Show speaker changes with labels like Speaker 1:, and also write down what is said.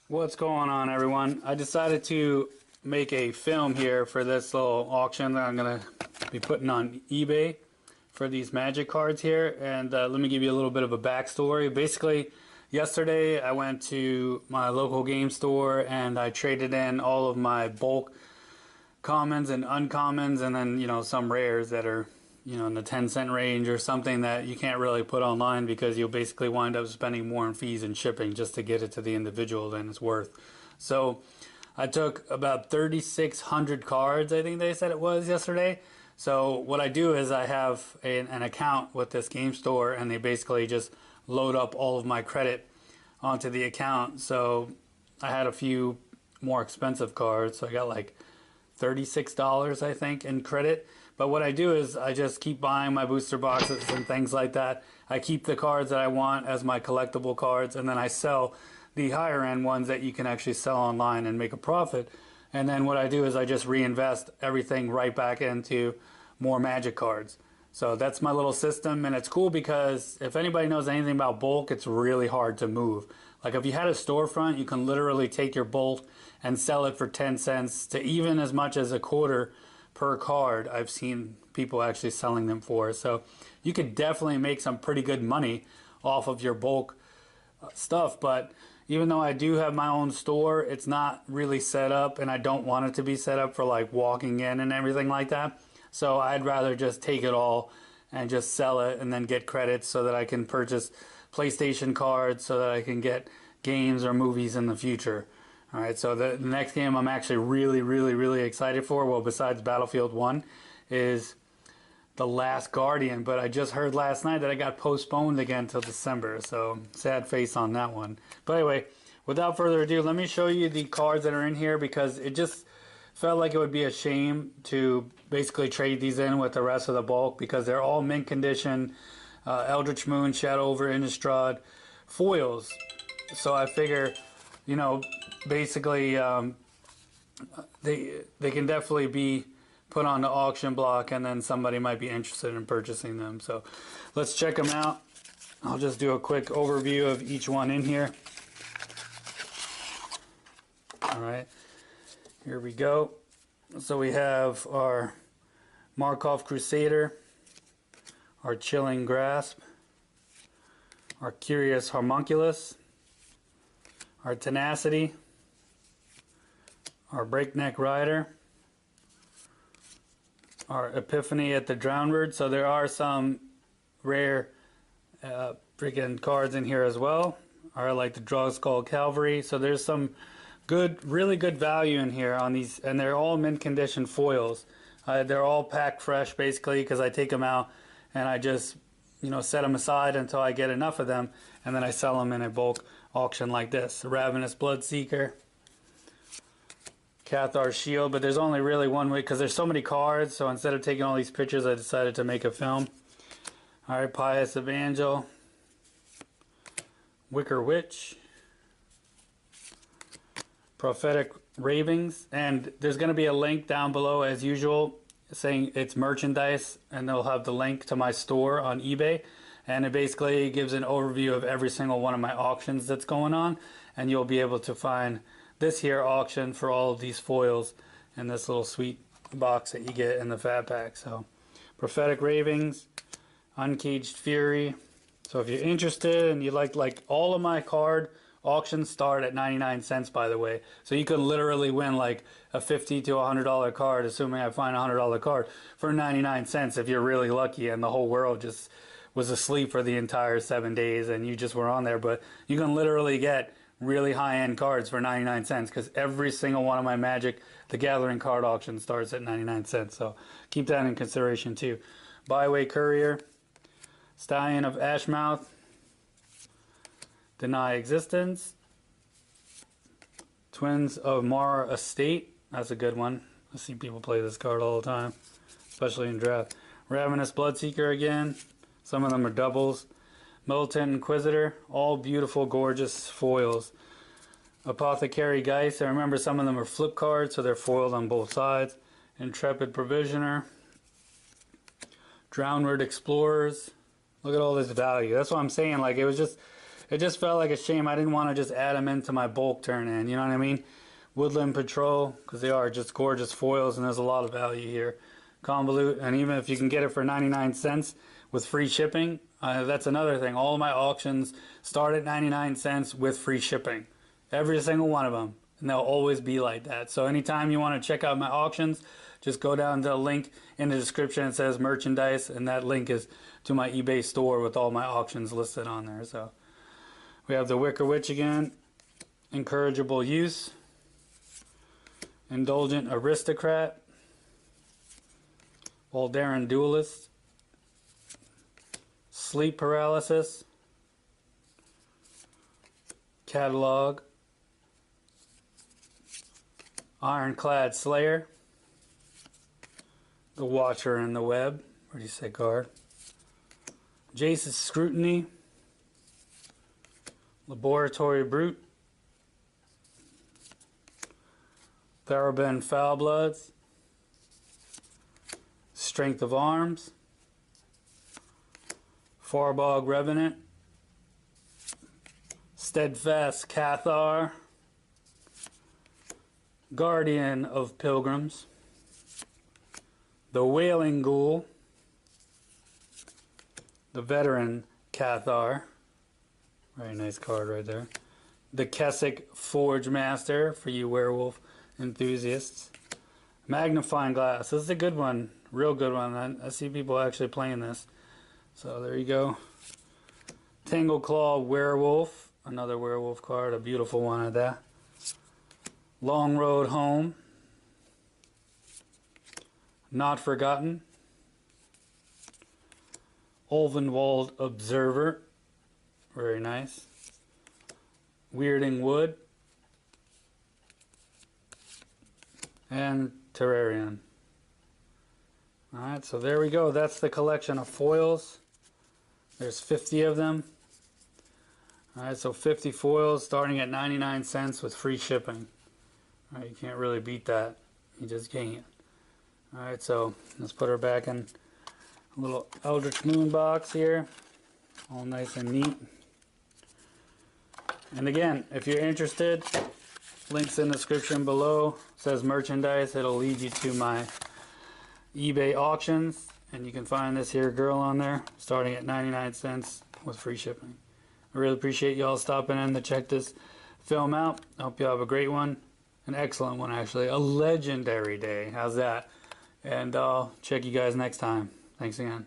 Speaker 1: What's going on, everyone? I decided to make a film here for this little auction that I'm going to be putting on eBay for these magic cards here. And let me give you a little bit of a backstory. Basically, yesterday I went to my local game store and I traded in all of my bulk commons and uncommons, and then some rares that are in the 10-cent range or something that you can't really put online because you'll basically wind up spending more in fees and shipping just to get it to the individual than it's worth. So I took about 3,600 cards, I think they said it was yesterday. So what I do is I have an account with this game store, and they basically just load up all of my credit onto the account. So I had a few more expensive cards, so I got like $36 I think in credit. But what I do is I just keep buying my booster boxes and things like that. I keep the cards that I want as my collectible cards, and then I sell the higher end ones that you can actually sell online and make a profit. And then what I do is I just reinvest everything right back into more magic cards. So that's my little system, and it's cool because if anybody knows anything about bulk, it's really hard to move. Like if you had a storefront, you can literally take your bulk and sell it for 10 cents to even as much as a quarter per card. I've seen people actually selling them for. So you could definitely make some pretty good money off of your bulk stuff. But even though I do have my own store, it's not really set up, and I don't want it to be set up for like walking in and everything like that. So I'd rather just take it all and just sell it and then get credits so that I can purchase PlayStation cards so that I can get games or movies in the future. Alright, so the next game I'm actually really excited for, well, besides Battlefield 1, is The Last Guardian. But I just heard last night that it got postponed again till December, so sad face on that one. But anyway, without further ado, let me show you the cards that are in here, because it just felt like it would be a shame to basically trade these in with the rest of the bulk, because they're all mint condition, Eldritch Moon, Shadow over Innistrad foils. So I figure, basically they can definitely be put on the auction block, and then somebody might be interested in purchasing them. So let's check them out. I'll just do a quick overview of each one in here. Alright, here we go. So we have our Markov Crusader, our Chilling Grasp, our Curious Homunculus, our Tenacity, our Breakneck Rider, our Epiphany at the Drownward. So there are some rare freaking cards in here as well. Or like the Drawskull Cavalry. So there's some really good value in here on these, and they're all mint condition foils. They're all packed fresh basically, because I take them out and I just set them aside until I get enough of them, and then I sell them in a bulk auction like this. Ravenous Bloodseeker, Cathar's Shield, but there's only really one way because there's so many cards, so instead of taking all these pictures I decided to make a film. Alright, Pious Evangel, Wicker Witch, Prophetic Ravings, and there's going to be a link down below as usual saying it's merchandise, and they'll have the link to my store on eBay, and it basically gives an overview of every single one of my auctions that's going on, and you'll be able to find this here auction for all of these foils in this little sweet box that you get in the Fat Pack. So Prophetic Ravings, Uncaged Fury. So if you're interested and you like all of my card auctions start at 99 cents, by the way. So you could literally win like a $50 to $100 card, assuming I find a $100 card, for 99 cents if you're really lucky and the whole world just was asleep for the entire 7 days and you just were on there. But you can literally get really high-end cards for 99 cents, because every single one of my Magic the Gathering card auction starts at 99 cents. So keep that in consideration too. Byway Courier, Stallion of Ashmouth, Deny Existence, Twins of Mara Estate. That's a good one. I see people play this card all the time, especially in draft. Ravenous Bloodseeker again. Some of them are doubles. Militant Inquisitor. All beautiful, gorgeous foils. Apothecary Geist. I remember some of them are flip cards, so they're foiled on both sides. Intrepid Provisioner. Drownward Explorers. Look at all this value. That's what I'm saying. Like, it it just felt like a shame. I didn't want to just add them into my bulk turn in, you know what I mean? Woodland Patrol, because they are just gorgeous foils and there's a lot of value here. Convolute, and even if you can get it for 99 cents with free shipping, that's another thing. All of my auctions start at 99 cents with free shipping. Every single one of them. And they'll always be like that. So anytime you want to check out my auctions, just go down to the link in the description. It says merchandise, and that link is to my eBay store with all my auctions listed on there. So we have the Wicker Witch again. Incorrigible Use. Indulgent Aristocrat. Waldaran Duelist. Sleep Paralysis. Catalog. Ironclad Slayer. The Watcher in the Web. Pretty sick card. Jace's Scrutiny. Laboratory Brute. Theraben Foulbloods. Strength of Arms. Farbog Revenant. Steadfast Cathar. Guardian of Pilgrims. The Wailing Ghoul. The Veteran Cathar. Very nice card right there. The Kessick Forge Master for you werewolf enthusiasts. Magnifying Glass. This is a good one. Real good one. I see people actually playing this. So there you go. Tangleclaw Werewolf. Another werewolf card. A beautiful one at that. Long Road Home. Not Forgotten. Ulvenwald Observer. Very nice. Weirding Wood. And Terrarion. Alright, so there we go. That's the collection of foils. There's 50 of them. Alright, so 50 foils starting at 99 cents with free shipping. Alright, you can't really beat that. You just can't. Alright, so let's put her back in a little Eldritch Moon box here. All nice and neat. And again, if you're interested, links in the description below. It says merchandise. It'll lead you to my eBay auctions. And you can find this here girl on there starting at 99 cents with free shipping. I really appreciate y'all stopping in to check this film out. I hope you have a great one. An excellent one, actually. A legendary day. How's that? And I'll check you guys next time. Thanks again.